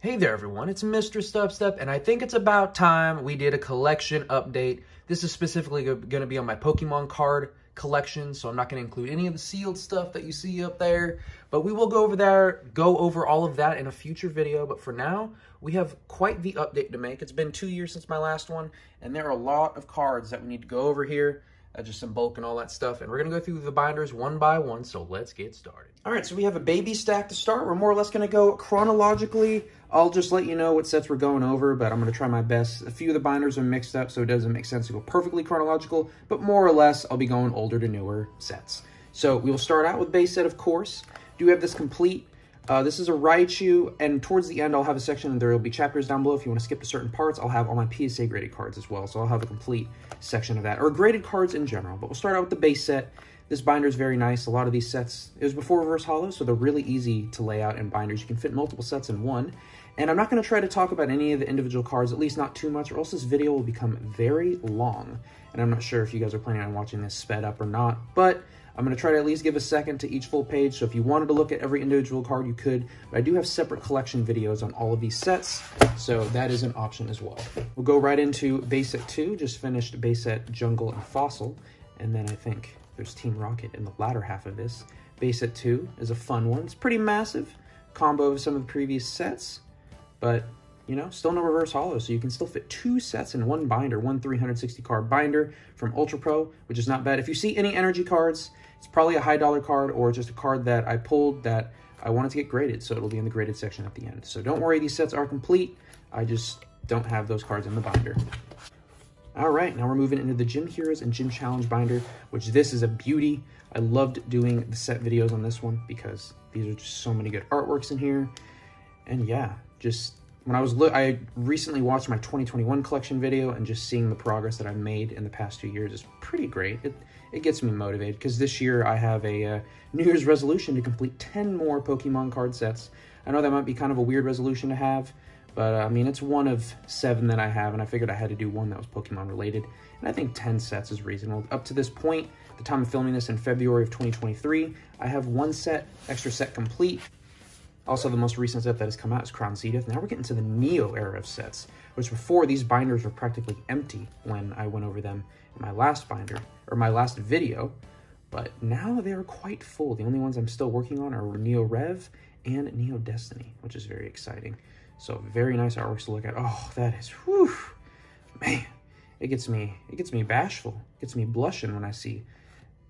Hey there everyone, it's Misterstubstep, and I think it's about time we did a collection update. This is specifically going to be on my Pokemon card collection, so I'm not going to include any of the sealed stuff that you see up there, but we will go over all of that in a future video. But for now, we have quite the update to make. It's been 2 years since my last one, and there are a lot of cards that we need to go over here. Just some bulk and all that stuff, and we're going to go through the binders one by one, so let's get started. All right, so we have a baby stack to start. We're more or less going to go chronologically. I'll just let you know what sets we're going over, but I'm going to try my best. A few of the binders are mixed up, so it doesn't make sense to go perfectly chronological, but more or less, I'll be going older to newer sets. So we will start out with base set, of course. Do have this complete. This is a Raichu, and towards the end, I'll have a section, and there will be chapters down below. If you want to skip to certain parts, I'll have all my PSA graded cards as well, so I'll have a complete section of that, or graded cards in general. But we'll start out with the base set. This binder is very nice. A lot of these sets, it was before reverse holo, so they're really easy to lay out in binders. You can fit multiple sets in one. And I'm not going to try to talk about any of the individual cards, at least not too much, or else this video will become very long. And I'm not sure if you guys are planning on watching this sped up or not, but I'm going to try to at least give a second to each full page, so if you wanted to look at every individual card, you could. But I do have separate collection videos on all of these sets, so that is an option as well. We'll go right into base set 2, just finished base set Jungle and Fossil, and then I think there's Team Rocket in the latter half of this. Base set 2 is a fun one. It's pretty massive, combo of some of the previous sets, but you know, still no reverse holo, so you can still fit 2 sets in one binder, one 360 card binder from Ultra Pro, which is not bad. If you see any energy cards, it's probably a high dollar card or just a card that I pulled that I wanted to get graded, so it'll be in the graded section at the end. So don't worry, these sets are complete. I just don't have those cards in the binder. All right, now we're moving into the Gym Heroes and Gym Challenge binder, which this is a beauty. I loved doing the set videos on this one because these are just so many good artworks in here. And yeah, just when I recently watched my 2021 collection video, and just seeing the progress that I've made in the past 2 years is pretty great. It gets me motivated because this year I have a New Year's resolution to complete 10 more Pokemon card sets. I know that might be kind of a weird resolution to have, but I mean, it's one of 7 that I have, and I figured I had to do one that was Pokemon related, and I think 10 sets is reasonable. Up to this point, the time of filming this in February of 2023, I have 1 extra set complete. Also, the most recent set that has come out is Crown Zenith. Now we're getting to the Neo era of sets, which before these binders were practically empty when I went over them in my last binder, or my last video, but now they are quite full. The only ones I'm still working on are Neo Rev and Neo Destiny, which is very exciting. So very nice artworks to look at. Oh, that is, whew, man, it gets me bashful. It gets me blushing when I see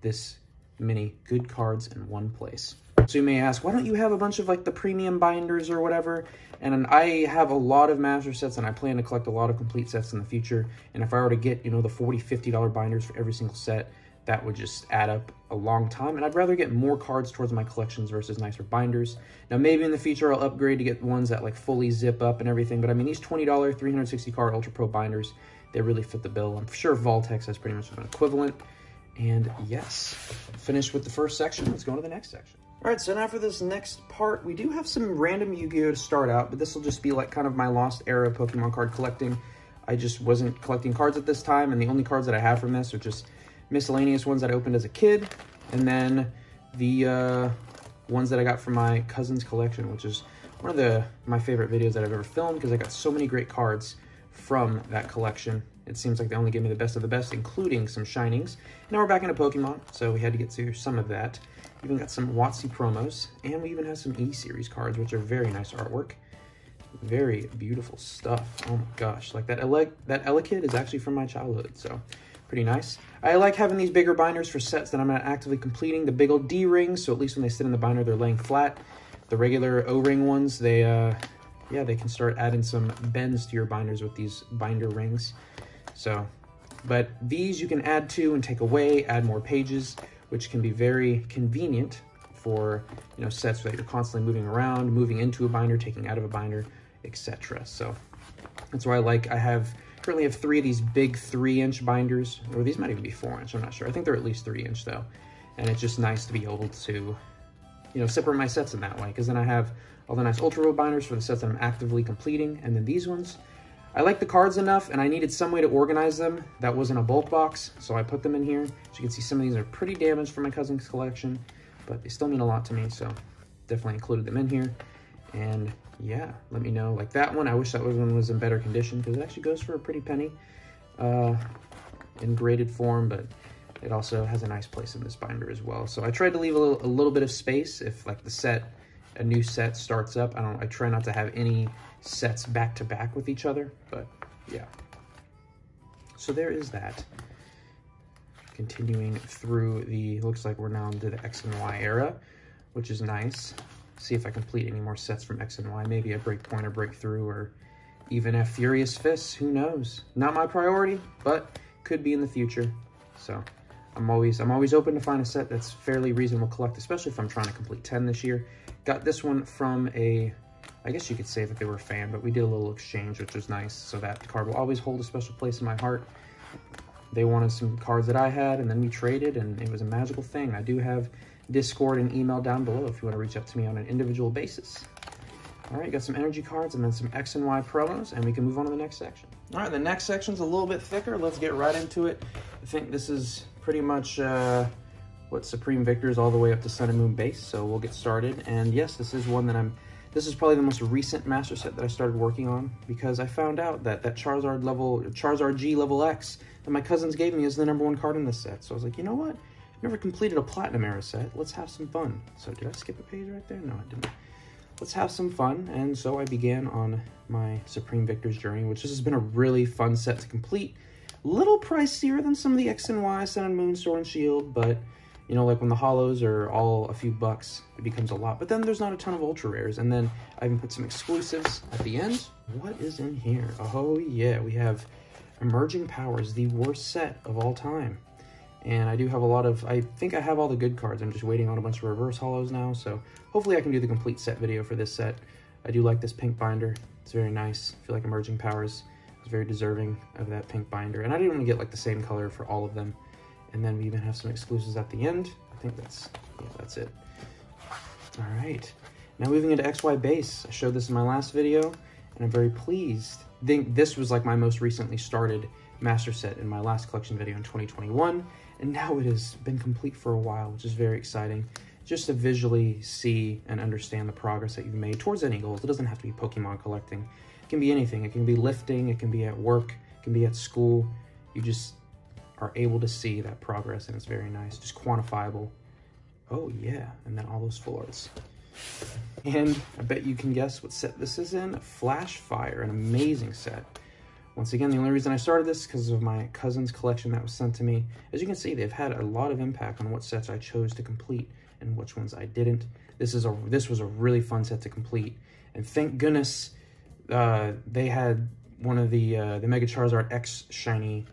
this many good cards in one place. So you may ask, why don't you have a bunch of like the premium binders or whatever? And I have a lot of master sets, and I plan to collect a lot of complete sets in the future. And if I were to get, you know, the $40, $50 binders for every single set, that would just add up a long time. And I'd rather get more cards towards my collections versus nicer binders. Now, maybe in the future, I'll upgrade to get ones that like fully zip up and everything. But I mean, these $20, 360 card Ultra Pro binders, they really fit the bill. I'm sure Voltex has pretty much an equivalent. And yes, finished with the first section. Let's go to the next section. All right, so now for this next part, we do have some random Yu-Gi-Oh! To start out, but this will just be like kind of my lost era of Pokemon card collecting. I just wasn't collecting cards at this time, and the only cards that I have from this are just miscellaneous ones that I opened as a kid, and then the ones that I got from my cousin's collection, which is one of my favorite videos that I've ever filmed because I got so many great cards from that collection. It seems like they only gave me the best of the best, including some Shinings. Now we're back into Pokemon, so we had to get to some of that. Even got some WOTC promos, and we even have some E-Series cards, which are very nice artwork. Very beautiful stuff. Oh my gosh, like that Elekid is actually from my childhood, so pretty nice. I like having these bigger binders for sets that I'm not actively completing. The big old D-rings, so at least when they sit in the binder, they're laying flat. The regular O-ring ones, they can start adding some bends to your binders with these binder rings. So, but these you can add to and take away, add more pages, which can be very convenient for, you know, sets that you're constantly moving around, moving into a binder, taking out of a binder, etc. So that's why I currently have 3 of these big 3-inch binders, or these might even be 4-inch, I'm not sure. I think they're at least 3-inch though. And it's just nice to be able to, you know, separate my sets in that way, because then I have all the nice Ultra Road binders for the sets that I'm actively completing, and then these ones, I like the cards enough, and I needed some way to organize them that wasn't a bulk box, so I put them in here. As you can see, some of these are pretty damaged for my cousin's collection, but they still mean a lot to me, so definitely included them in here. And yeah, let me know. Like that one, I wish that one was in better condition because it actually goes for a pretty penny in graded form, but it also has a nice place in this binder as well. So I tried to leave a little bit of space if like a new set starts up. I try not to have any sets back to back with each other, but yeah. So there is that. Continuing through looks like we're now into the X and Y era, which is nice. See if I complete any more sets from X and Y, maybe a Breakpoint or Breakthrough, or even a Furious Fists, who knows? Not my priority, but could be in the future. So I'm always open to find a set that's fairly reasonable to collect, especially if I'm trying to complete 10 this year. Got this one from I guess you could say that they were a fan, but we did a little exchange, which was nice. So that card will always hold a special place in my heart. They wanted some cards that I had, and then we traded, and it was a magical thing. I do have Discord and email down below if you want to reach out to me on an individual basis. All right, got some energy cards and then some X and Y promos, and we can move on to the next section. All right, the next section's a little bit thicker. Let's get right into it. I think this is pretty much what Supreme Victors all the way up to Sun and Moon base, so we'll get started. And yes, this is one that this is probably the most recent master set that I started working on, because I found out that Charizard G level X that my cousins gave me is the #1 card in this set. So I was like, you know what? I never completed a Platinum era set. Let's have some fun. So did I skip a page right there? No, I didn't. Let's have some fun. And so I began on my Supreme Victors journey, which has been a really fun set to complete. A little pricier than some of the X and Y, Sun and Moon, Sword and Shield, but you know, like when the holos are all a few bucks, it becomes a lot. But then there's not a ton of ultra rares. And then I even put some exclusives at the end. What is in here? Oh yeah, we have Emerging Powers, the worst set of all time. And I do have I think I have all the good cards. I'm just waiting on a bunch of reverse holos now. So hopefully I can do the complete set video for this set. I do like this pink binder. It's very nice. I feel like Emerging Powers is very deserving of that pink binder. And I didn't want to get like the same color for all of them. And then we even have some exclusives at the end. I think that's it. All right. Now moving into XY base. I showed this in my last video, and I'm very pleased. I think this was like my most recently started master set in my last collection video in 2021. And now it has been complete for a while, which is very exciting. Just to visually see and understand the progress that you've made towards any goals. It doesn't have to be Pokemon collecting. It can be anything. It can be lifting. It can be at work. It can be at school. You just are able to see that progress, and it's very nice, just quantifiable. Oh yeah, and then all those full arts. And I bet you can guess what set this is in. Flash Fire, an amazing set. Once again, the only reason I started this is because of my cousin's collection that was sent to me. As you can see, they've had a lot of impact on what sets I chose to complete and which ones I didn't. This was a really fun set to complete, and thank goodness they had one of the Mega Charizard X shiny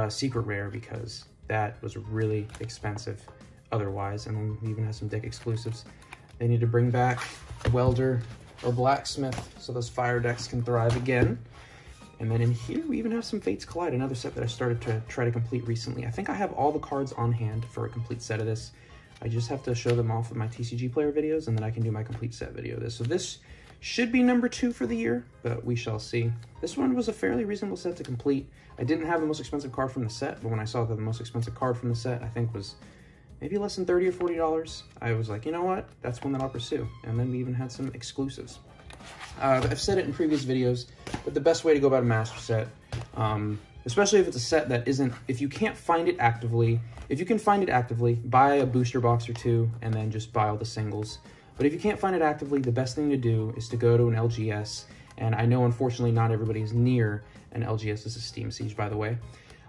secret rare, because that was really expensive otherwise. And then we even have some deck exclusives. They need to bring back Welder or Blacksmith so those fire decks can thrive again. And then in here we even have some Fates Collide, another set that I started to try to complete recently. I think I have all the cards on hand for a complete set of this. I just have to show them off in my TCG player videos, and then I can do my complete set video of this. So this should be #2 for the year, but we shall see. This one was a fairly reasonable set to complete. I didn't have the most expensive card from the set, but when I saw that the most expensive card from the set, I think was maybe less than $30 or $40, I was like, you know what? That's one that I'll pursue. And then we even had some exclusives. I've said it in previous videos, but the best way to go about a master set, especially if it's a set that isn't, if you can't find it actively, if you can find it actively, buy a booster box or two, and then just buy all the singles. But if you can't find it actively, the best thing to do is to go to an LGS. And I know, unfortunately, not everybody is near an LGS. This is Steam Siege, by the way.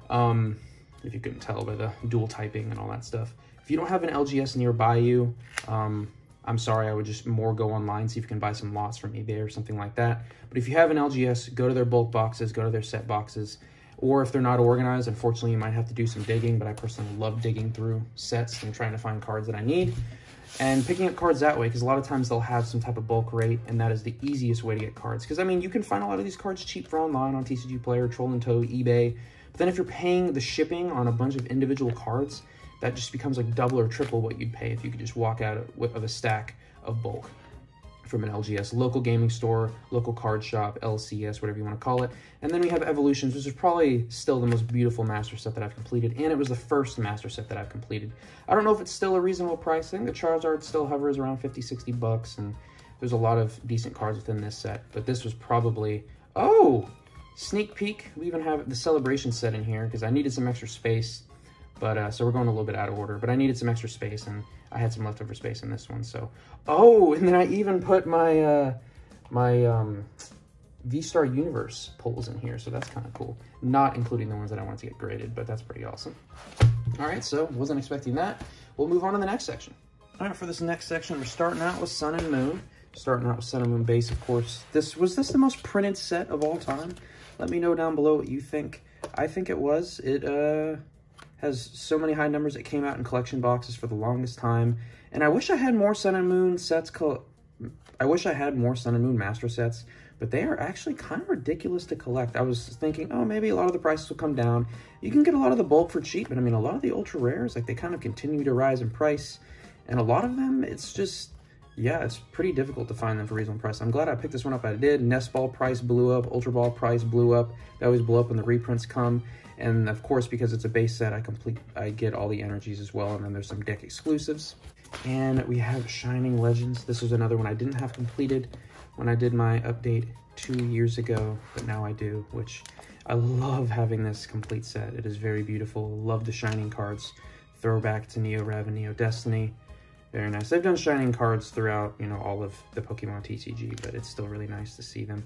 If you couldn't tell by the dual typing and all that stuff. If you don't have an LGS nearby you, I'm sorry, I would just more go online, see if you can buy some lots from eBay or something like that. But if you have an LGS, go to their bulk boxes, go to their set boxes. Or if they're not organized, unfortunately, you might have to do some digging, but I personally love digging through sets and trying to find cards that I need. And picking up cards that way, because a lot of times they'll have some type of bulk rate, and that is the easiest way to get cards. Because, I mean, you can find a lot of these cards cheap for online on TCG Player, Troll and Toad, eBay. But then if you're paying the shipping on a bunch of individual cards, that just becomes like double or triple what you'd pay if you could just walk out of a stack of bulk from an LGS, local gaming store, local card shop, LCS, whatever you want to call it. And then we have Evolutions, which is probably still the most beautiful master set that I've completed, and it was the first master set that I've completed. I don't know if it's still a reasonable price. I think the Charizard still hovers around 50, 60 bucks, and there's a lot of decent cards within this set, but this was probably, oh, sneak peek. We even have the celebration set in here because I needed some extra space, but so we're going a little bit out of order, but I needed some extra space and I had some leftover space in this one. So, oh, and then I even put my, V-Star Universe pulls in here, so that's kind of cool. Not including the ones that I wanted to get graded, but that's pretty awesome. All right, so wasn't expecting that. We'll move on to the next section. All right, for this next section, we're starting out with Sun and Moon. Starting out with Sun and Moon base, of course. Was this the most printed set of all time? Let me know down below what you think. I think it was. It has so many high numbers. It came out in collection boxes for the longest time. And I wish I had more Sun and Moon sets. I wish I had more Sun and Moon Master sets, but they are actually kind of ridiculous to collect. I was thinking, oh, maybe a lot of the prices will come down. You can get a lot of the bulk for cheap, but I mean, a lot of the ultra rares, like they kind of continue to rise in price. And a lot of them, it's just, yeah, it's pretty difficult to find them for reasonable price. I'm glad I picked this one up. I did. Nest Ball price blew up. Ultra Ball price blew up. They always blow up when the reprints come. And of course, because it's a base set, I get all the energies as well. And then there's some deck exclusives. And we have Shining Legends. This was another one I didn't have completed when I did my update 2 years ago, but now I do, which I love having this complete set. It is very beautiful. Love the Shining cards. Throwback to Neo Rev and Neo Destiny. Very nice. I've done Shining cards throughout, you know, all of the Pokemon TCG, but it's still really nice to see them.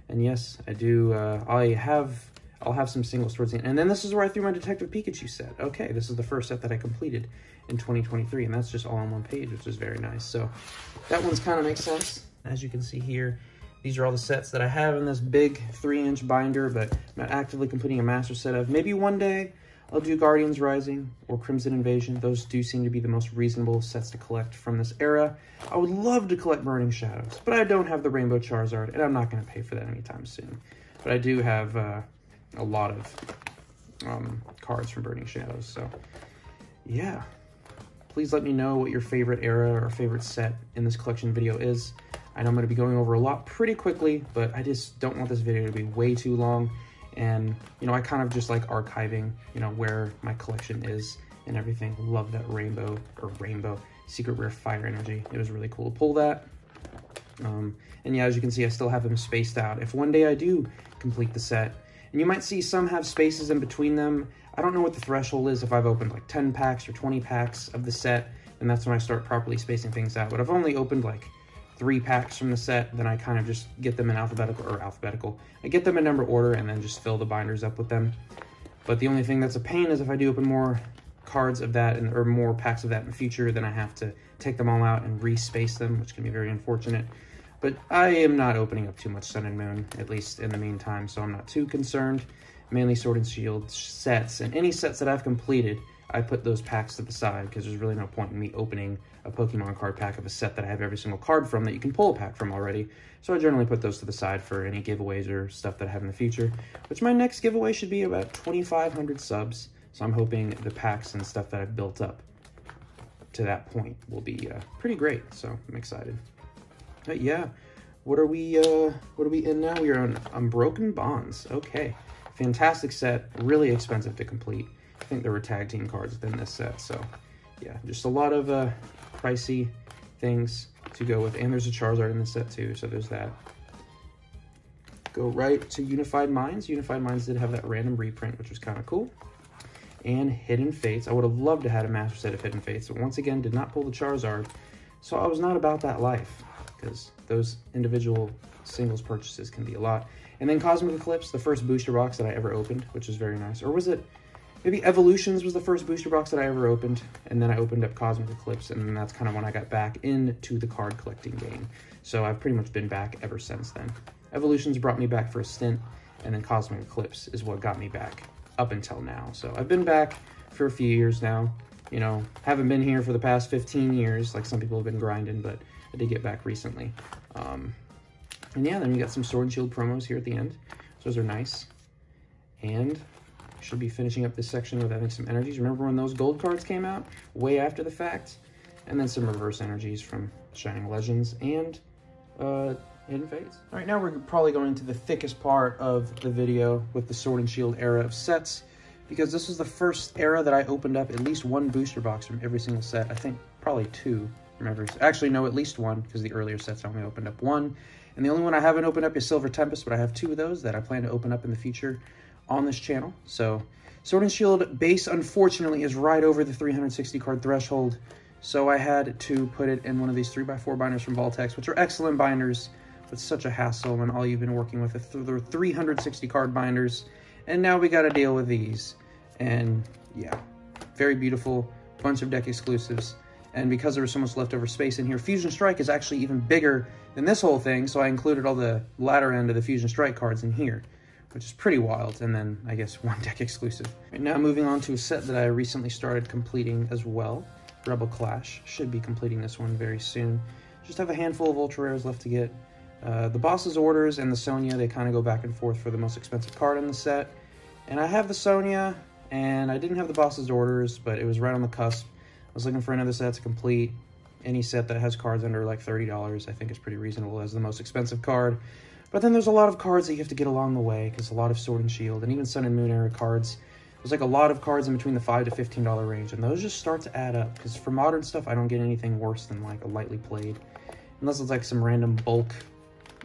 And yes, I do, I'll have some singles towards the end. And then this is where I threw my Detective Pikachu set. Okay, this is the first set that I completed in 2023, and that's just all on one page, which is very nice. So that one's kind of makes sense. As you can see here, these are all the sets that I have in this big 3-inch binder, but I'm not actively completing a master set of. Maybe one day I'll do Guardians Rising or Crimson Invasion. Those do seem to be the most reasonable sets to collect from this era. I would love to collect Burning Shadows, but I don't have the Rainbow Charizard, and I'm not going to pay for that anytime soon. But I do have a lot of cards from Burning Shadows, so yeah. Please let me know what your favorite era or favorite set in this collection video is. I know I'm going to be going over a lot pretty quickly, but I just don't want this video to be way too long. And, you know, I kind of just like archiving, you know, where my collection is and everything. Love that Rainbow Secret Rare Fire Energy. It was really cool to pull that. And yeah, as you can see, I still have them spaced out. If one day I do complete the set, and you might see some have spaces in between them. I don't know what the threshold is. If I've opened like 10 packs or 20 packs of the set, then that's when I start properly spacing things out. But I've only opened like 3 packs from the set, then I kind of just get them in alphabetical. I get them in number order and then just fill the binders up with them. But the only thing that's a pain is if I do open more cards of that or more packs of that in the future, then I have to take them all out and re-space them, which can be very unfortunate. But I am not opening up too much Sun and Moon, at least in the meantime, so I'm not too concerned. Mainly Sword and Shield sets, and any sets that I've completed, I put those packs to the side because there's really no point in me opening a Pokemon card pack of a set that I have every single card from that you can pull a pack from already. So I generally put those to the side for any giveaways or stuff that I have in the future, which my next giveaway should be about 2,500 subs. So I'm hoping the packs and stuff that I've built up to that point will be pretty great. So I'm excited. But yeah, what are we in now? We are on Unbroken Bonds. Okay, fantastic set, really expensive to complete. I think there were tag team cards within this set, so yeah, just a lot of pricey things to go with. And there's a Charizard in this set too, so there's that. Go right to Unified Minds. Unified Minds did have that random reprint, which was kind of cool. And Hidden Fates. I would have loved to have a master set of Hidden Fates, but once again, did not pull the Charizard, so I was not about that life, because those individual singles purchases can be a lot. And then Cosmic Eclipse, the first booster box that I ever opened, which was very nice. Or was it, maybe Evolutions was the first booster box that I ever opened, and then I opened up Cosmic Eclipse, and then that's kind of when I got back into the card collecting game. So I've pretty much been back ever since then. Evolutions brought me back for a stint, and then Cosmic Eclipse is what got me back up until now. So I've been back for a few years now. You know, haven't been here for the past 15 years, like some people have been grinding, but I did get back recently. And yeah, then we got some Sword and Shield promos here at the end. So those are nice. And should be finishing up this section with, I think, some energies. Remember when those gold cards came out? Way after the fact. And then some reverse energies from Shining Legends and Hidden Fates. All right, now we're probably going to the thickest part of the video with the Sword and Shield era of sets, because this was the first era that I opened up at least one booster box from every single set. I think probably 2, remember. Actually, no, at least one, because the earlier sets I only opened up one. And the only one I haven't opened up is Silver Tempest, but I have 2 of those that I plan to open up in the future on this channel. So Sword and Shield base, unfortunately, is right over the 360 card threshold. So I had to put it in one of these 3x4 binders from Voltex, which are excellent binders, but such a hassle when all you've been working with are 360 card binders. And now we got to deal with these. And yeah, very beautiful, bunch of deck exclusives. And because there was so much leftover space in here, Fusion Strike is actually even bigger than this whole thing, so I included all the latter end of the Fusion Strike cards in here, which is pretty wild. And then, I guess, 1 deck exclusive. Right, now moving on to a set that I recently started completing as well. Rebel Clash. Should be completing this one very soon. Just have a handful of Ultra Rares left to get. The Boss's Orders and the Sonya, they kind of go back and forth for the most expensive card in the set. And I have the Sonya, and I didn't have the Boss's Orders, but it was right on the cusp. I was looking for another set to complete. Any set that has cards under like $30, I think is pretty reasonable as the most expensive card. But then there's a lot of cards that you have to get along the way, because a lot of Sword and Shield, and even Sun and Moon era cards, there's like a lot of cards in between the $5 to $15 range, and those just start to add up, because for modern stuff, I don't get anything worse than like a lightly played. Unless it's like some random bulk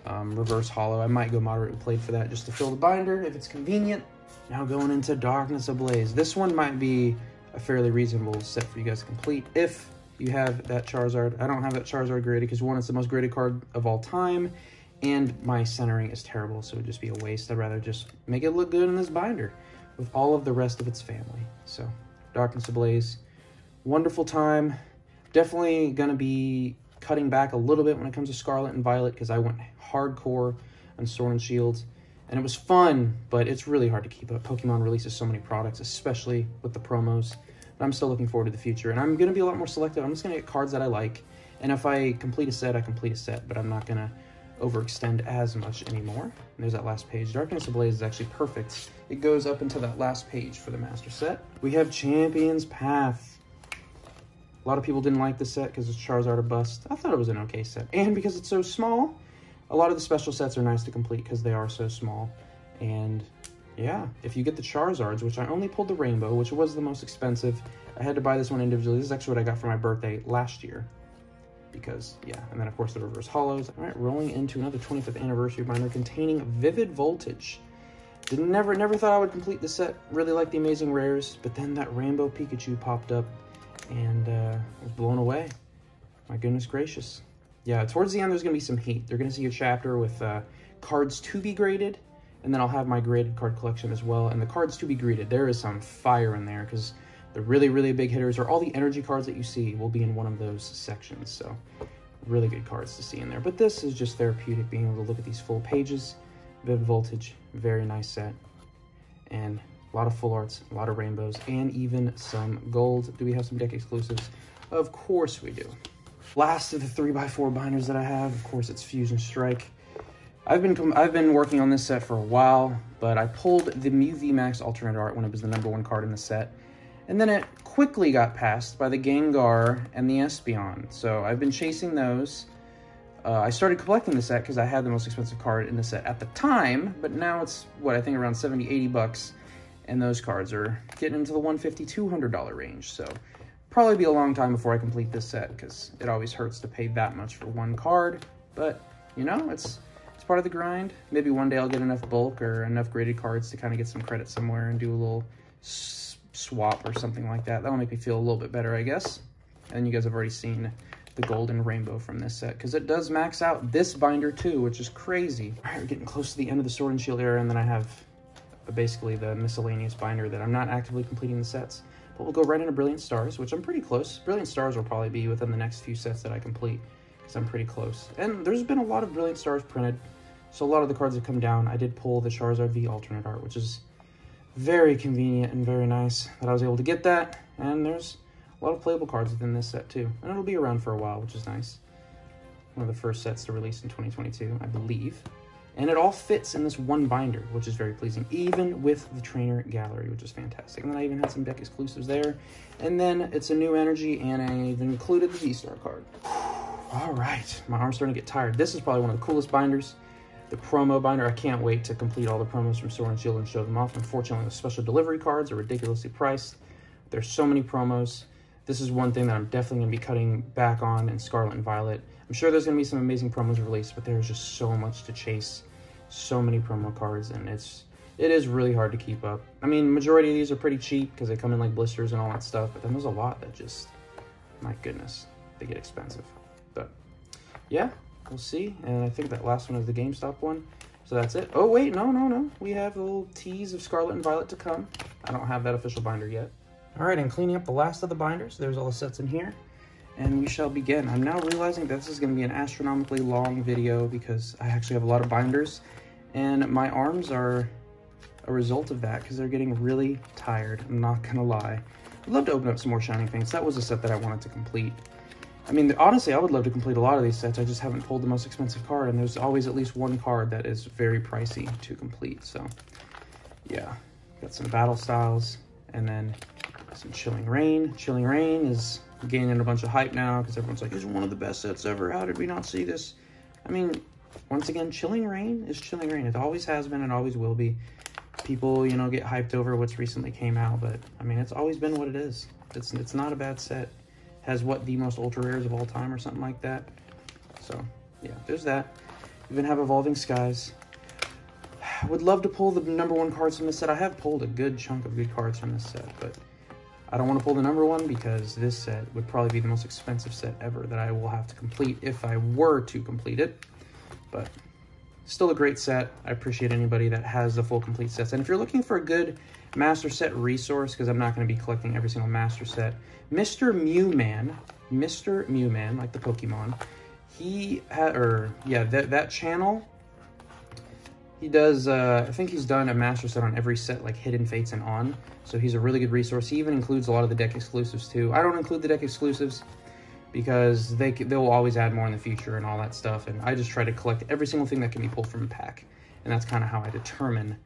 reverse holo, I might go moderately played for that just to fill the binder if it's convenient. Now going into Darkness Ablaze. This one might be a fairly reasonable set for you guys to complete if you have that Charizard. I don't have that Charizard graded because, one, it's the most graded card of all time, and my centering is terrible, so it would just be a waste. I'd rather just make it look good in this binder with all of the rest of its family. So, Darkness Ablaze, wonderful time. Definitely going to be cutting back a little bit when it comes to Scarlet and Violet, because I went hardcore on Sword and Shield, and it was fun, but it's really hard to keep up. Pokemon releases so many products, especially with the promos. But I'm still looking forward to the future, and I'm going to be a lot more selective. I'm just going to get cards that I like, and if I complete a set, I complete a set, but I'm not going to overextend as much anymore. And there's that last page. Darkness Ablaze is actually perfect. It goes up into that last page for the master set. We have Champion's Path. A lot of people didn't like this set because it's Charizard a bust. I thought it was an okay set. And because it's so small, a lot of the special sets are nice to complete because they are so small. And yeah, if you get the Charizards, which I only pulled the Rainbow, which was the most expensive, I had to buy this one individually. This is actually what I got for my birthday last year. Because, yeah, and then of course the reverse holos. All right, rolling into another 25th anniversary binder containing Vivid Voltage. Never thought I would complete this set. Really like the amazing rares, but then that Rainbow Pikachu popped up, and I was blown away. My goodness gracious. Yeah, towards the end there's going to be some heat. They're going to see a chapter with cards to be graded, and then I'll have my graded card collection as well. And the cards to be graded, there is some fire in there, because the really big hitters, or all the energy cards that you see, will be in one of those sections. So really good cards to see in there. But this is just therapeutic, being able to look at these full pages. Vivid Voltage, very nice set. And a lot of full arts, a lot of rainbows, and even some gold. Do we have some deck exclusives? Of course we do. Last of the 3x4 binders that I have, of course, it's Fusion Strike. I've been working on this set for a while, but I pulled the Mew VMAX alternate art when it was the #1 card in the set. And then it quickly got passed by the Gengar and the Espeon. So I've been chasing those. I started collecting the set because I had the most expensive card in the set at the time, but now it's, what, I think around 70, 80 bucks. And those cards are getting into the $150, $200 range. So probably be a long time before I complete this set, because it always hurts to pay that much for one card. But, you know, it's part of the grind. Maybe one day I'll get enough bulk or enough graded cards to kind of get some credit somewhere and do a little swap or something like that. That'll make me feel a little bit better, I guess. And you guys have already seen the golden rainbow from this set, because it does max out this binder too, which is crazy. All right, we're getting close to the end of the Sword and Shield era, and then I have basically the miscellaneous binder that I'm not actively completing the sets. But we'll go right into Brilliant Stars, which I'm pretty close. Brilliant Stars will probably be within the next few sets that I complete, because I'm pretty close. And there's been a lot of Brilliant Stars printed, so a lot of the cards have come down. I did pull the Charizard V alternate art, which is very convenient and very nice that I was able to get that. And there's a lot of playable cards within this set too, and it'll be around for a while, which is nice. One of the first sets to release in 2022, I believe. And it all fits in this one binder, which is very pleasing, even with the trainer gallery, which is fantastic. And then I even had some deck exclusives there. And then it's a new energy, and I've included the V-Star card. All right, my arm's starting to get tired. This is probably one of the coolest binders. The promo binder, I can't wait to complete all the promos from Sword and Shield and show them off. Unfortunately, the special delivery cards are ridiculously priced. There's so many promos. this is one thing that I'm definitely going to be cutting back on in Scarlet and Violet. I'm sure there's going to be some amazing promos released, but there's just so much to chase, so many promo cards, and it is really hard to keep up. I mean, majority of these are pretty cheap because they come in like blisters and all that stuff, but then there's a lot that just, my goodness, they get expensive. But yeah, we'll see. And I think that last one is the GameStop one. So that's it. Oh, wait, no. We have a little tease of Scarlet and Violet to come. I don't have that official binder yet. All right, I'm cleaning up the last of the binders. There's all the sets in here. And we shall begin. I'm now realizing that this is going to be an astronomically long video because I actually have a lot of binders. And my arms are a result of that because they're getting really tired. I'm not going to lie. I'd love to open up some more Shining Fates. That was a set that I wanted to complete. I mean, honestly, I would love to complete a lot of these sets. I just haven't pulled the most expensive card, and there's always at least one card that is very pricey to complete. So, yeah. Got some Battle Styles, and then some Chilling Reign. Chilling Reign is gaining a bunch of hype now, because everyone's like, it's one of the best sets ever. How did we not see this? I mean, once again, Chilling Reign is Chilling Reign. It always has been and always will be. People, you know, get hyped over what's recently came out, but, I mean, it's always been what it is. It's not a bad set. Has what, the most ultra rares of all time or something like that. So yeah, there's that. We even have Evolving Skies. Would love to pull the #1 cards from this set. I have pulled a good chunk of good cards from this set, but I don't want to pull the #1 because this set would probably be the most expensive set ever that I will have to complete if I were to complete it. But still a great set. I appreciate anybody that has the full complete sets. And if you're looking for a good master set resource, because I'm not going to be collecting every single master set, Mr. Mewman, like the Pokemon, he had, that channel, he does, I think he's done a master set on every set, like Hidden Fates and on, so he's a really good resource. He even includes a lot of the deck exclusives too. I don't include the deck exclusives because they'll always add more in the future and all that stuff, and I just try to collect every single thing that can be pulled from a pack, and that's kind of how I determine,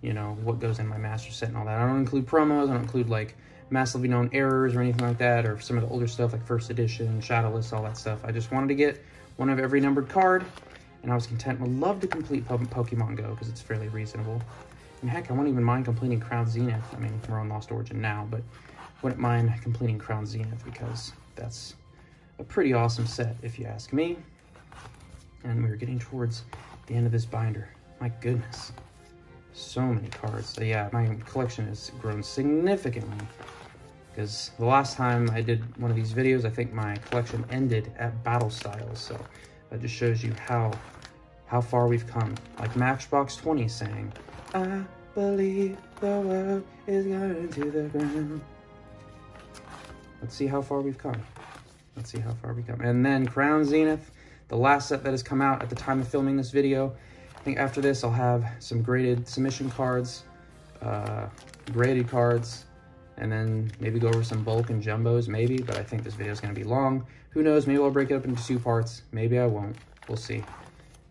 you know, what goes in my master set and all that. I don't include promos, I don't include like massively known errors or anything like that, or some of the older stuff like first edition, Shadowless, all that stuff. I just wanted to get one of every numbered card, and I was content. Would love to complete Pokemon Go because it's fairly reasonable. And heck, I wouldn't even mind completing Crown Zenith. I mean, we're on Lost Origin now, but wouldn't mind completing Crown Zenith because that's a pretty awesome set if you ask me. And we're getting towards the end of this binder. My goodness. So many cards. So yeah, my collection has grown significantly because the last time I did one of these videos, I think my collection ended at Battle Styles. So that just shows you how far we've come. Like Matchbox 20 saying, I believe the world is going to the ground. Let's see how far we've come. Let's see how far we've come. And then Crown Zenith, the last set that has come out at the time of filming this video. I think after this, I'll have some graded submission cards, graded cards, and then maybe go over some bulk and jumbos, maybe, but I think this video is going to be long. Who knows? Maybe I'll break it up into 2 parts. Maybe I won't. We'll see.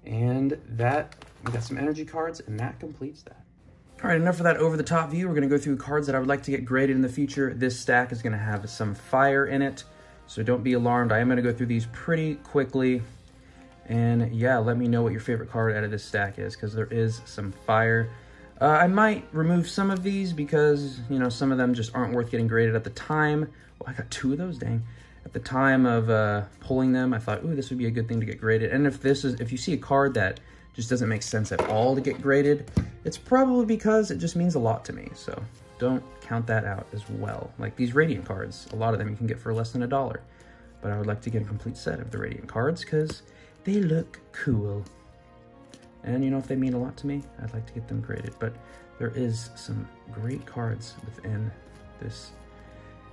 And that, we got some energy cards, and that completes that. All right, enough of that over-the-top view. We're going to go through cards that I would like to get graded in the future. This stack is going to have some fire in it, so don't be alarmed. I am going to go through these pretty quickly. And yeah, let me know what your favorite card out of this stack is, because there is some fire. I might remove some of these because, you know, some of them just aren't worth getting graded at the time. Oh, I got 2 of those, dang. At the time of pulling them, I thought, ooh, this would be a good thing to get graded. And if you see a card that just doesn't make sense at all to get graded, it's probably because it just means a lot to me. So don't count that out as well. Like these Radiant cards, a lot of them you can get for less than $1. But I would like to get a complete set of the Radiant cards because they look cool. And, you know, if they mean a lot to me, I'd like to get them graded. But there is some great cards within this.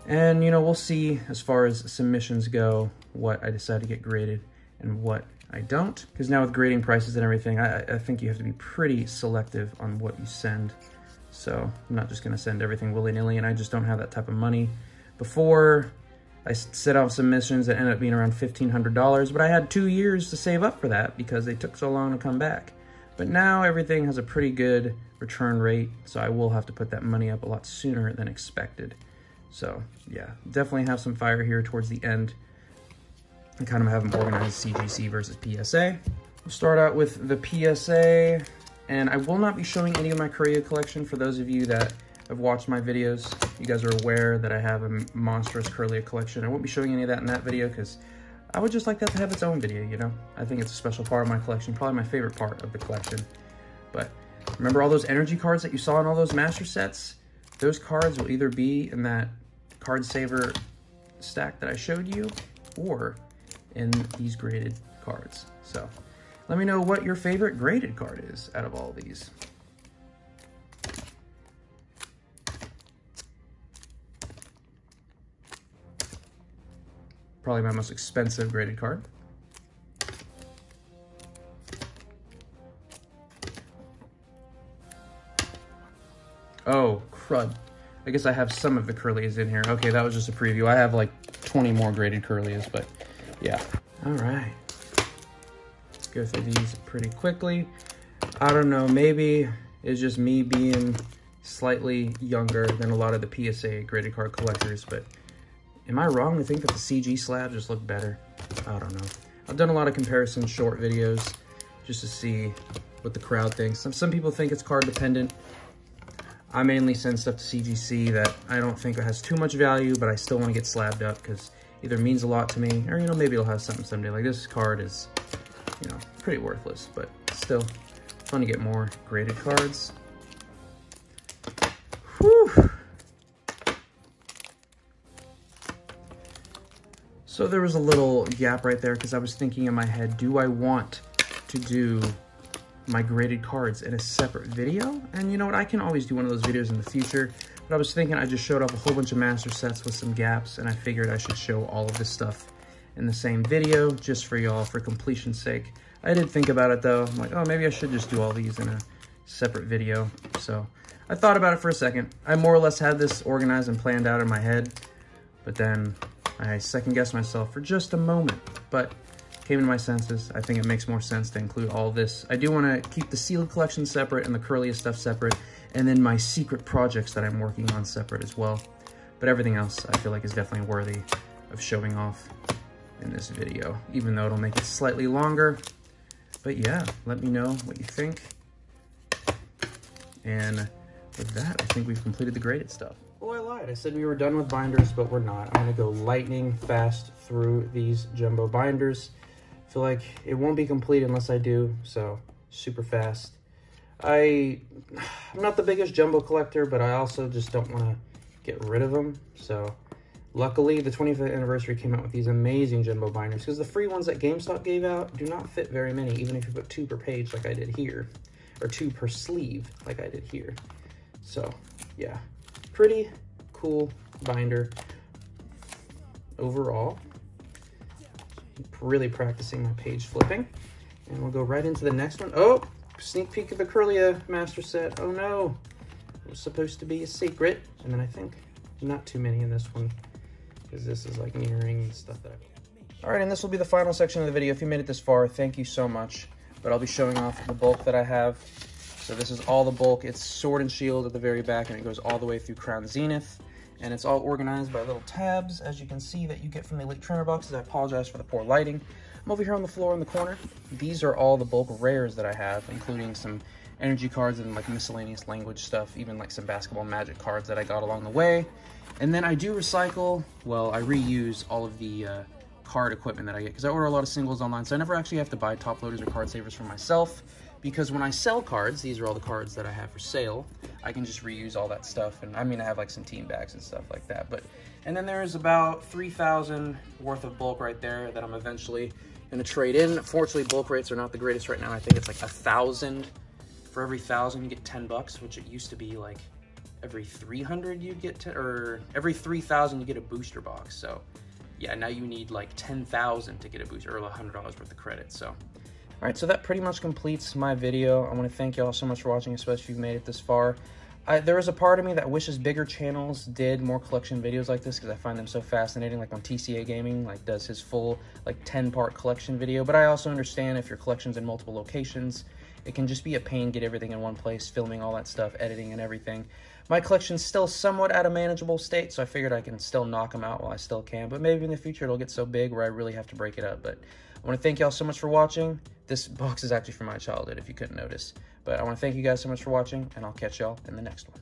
And, you know, we'll see as far as submissions go, what I decide to get graded and what I don't. Because now with grading prices and everything, I think you have to be pretty selective on what you send. So I'm not just going to send everything willy-nilly, and I just don't have that type of money. Before, I set out submissions that ended up being around $1,500, but I had 2 years to save up for that because they took so long to come back. But now everything has a pretty good return rate, so I will have to put that money up a lot sooner than expected. So yeah, definitely have some fire here towards the end. I kind of have them organized CGC versus PSA. We'll start out with the PSA, and I will not be showing any of my Korea collection for those of you that have watched my videos, you guys are aware that I have a monstrous Curlia collection. I won't be showing any of that in that video because I would just like that to have its own video, you know? I think it's a special part of my collection, probably my favorite part of the collection. But remember all those energy cards that you saw in all those master sets? Those cards will either be in that card saver stack that I showed you or in these graded cards. So let me know what your favorite graded card is out of all these. Probably my most expensive graded card. Oh, crud. I guess I have some of the Curlias in here. Okay, that was just a preview. I have like 20 more graded Curlias, but yeah. All right. Let's go through these pretty quickly. I don't know, maybe it's just me being slightly younger than a lot of the PSA graded card collectors, but am I wrong to think that the CG slabs just look better? I don't know. I've done a lot of comparison short videos just to see what the crowd thinks. Some people think it's card dependent. I mainly send stuff to CGC that I don't think has too much value, but I still want to get slabbed up because either means a lot to me or, you know, maybe it'll have something someday. Like this card is, you know, pretty worthless, but still fun to get more graded cards. Whew. So there was a little gap right there because I was thinking in my head, do I want to do my graded cards in a separate video? And you know what, I can always do one of those videos in the future, but I was thinking I just showed off a whole bunch of master sets with some gaps, and I figured I should show all of this stuff in the same video just for y'all for completion's sake. I did think about it though. I'm like, oh, maybe I should just do all these in a separate video. So I thought about it for a second. I more or less had this organized and planned out in my head, but then I second-guessed myself for just a moment, but came to my senses. I think it makes more sense to include all this. I do want to keep the sealed collection separate and the Curlia stuff separate, and then my secret projects that I'm working on separate as well. But everything else I feel like is definitely worthy of showing off in this video, even though it'll make it slightly longer. But yeah, let me know what you think. And with that, I think we've completed the graded stuff. Oh, I lied. I said we were done with binders, but we're not. I'm going to go lightning fast through these jumbo binders. I feel like it won't be complete unless I do, so super fast. I'm not the biggest jumbo collector, but I also just don't want to get rid of them. So luckily, the 25th anniversary came out with these amazing jumbo binders, because the free ones that GameStop gave out do not fit very many, even if you put 2 per page like I did here, or 2 per sleeve like I did here. So yeah, pretty cool binder overall. Really practicing my page flipping, and we'll go right into the next one. Oh, sneak peek of the Curlia master set. Oh no, it was supposed to be a secret, and then I think not too many in this one because this is like mirroring and stuff that all right, and this will be the final section of the video. If you made it this far, thank you so much. But I'll be showing off the bulk that I have. So this is all the bulk. It's Sword and Shield at the very back, and it goes all the way through Crown Zenith. And it's all organized by little tabs, as you can see, that you get from the Elite Trainer boxes. I apologize for the poor lighting. I'm over here on the floor in the corner. These are all the bulk rares that I have, including some energy cards and like miscellaneous language stuff, even like some basketball magic cards that I got along the way. And then I do recycle, well, I reuse all of the card equipment that I get, because I order a lot of singles online, so I never actually have to buy top loaders or card savers for myself. Because when I sell cards, these are all the cards that I have for sale, I can just reuse all that stuff. And I mean, I have like some team bags and stuff like that. But, and then there's about 3,000 worth of bulk right there that I'm eventually going to trade in. Fortunately, bulk rates are not the greatest right now. I think it's like 1,000. For every 1,000, you get $10, which it used to be like every 300 you get, or every 3,000 you get a booster box. So yeah, now you need like 10,000 to get a booster, or $100 worth of credit. So all right, so that pretty much completes my video. I want to thank you all so much for watching, especially if you've made it this far. There is a part of me that wishes bigger channels did more collection videos like this, because I find them so fascinating, like on TCA Gaming, like does his full like 10-part collection video. But I also understand if your collection's in multiple locations, it can just be a pain, get everything in one place, filming all that stuff, editing and everything. My collection's still somewhat at a manageable state, so I figured I can still knock them out while I still can. But maybe in the future it'll get so big where I really have to break it up. But I want to thank y'all so much for watching. This box is actually from my childhood, if you couldn't notice. But I want to thank you guys so much for watching, and I'll catch y'all in the next one.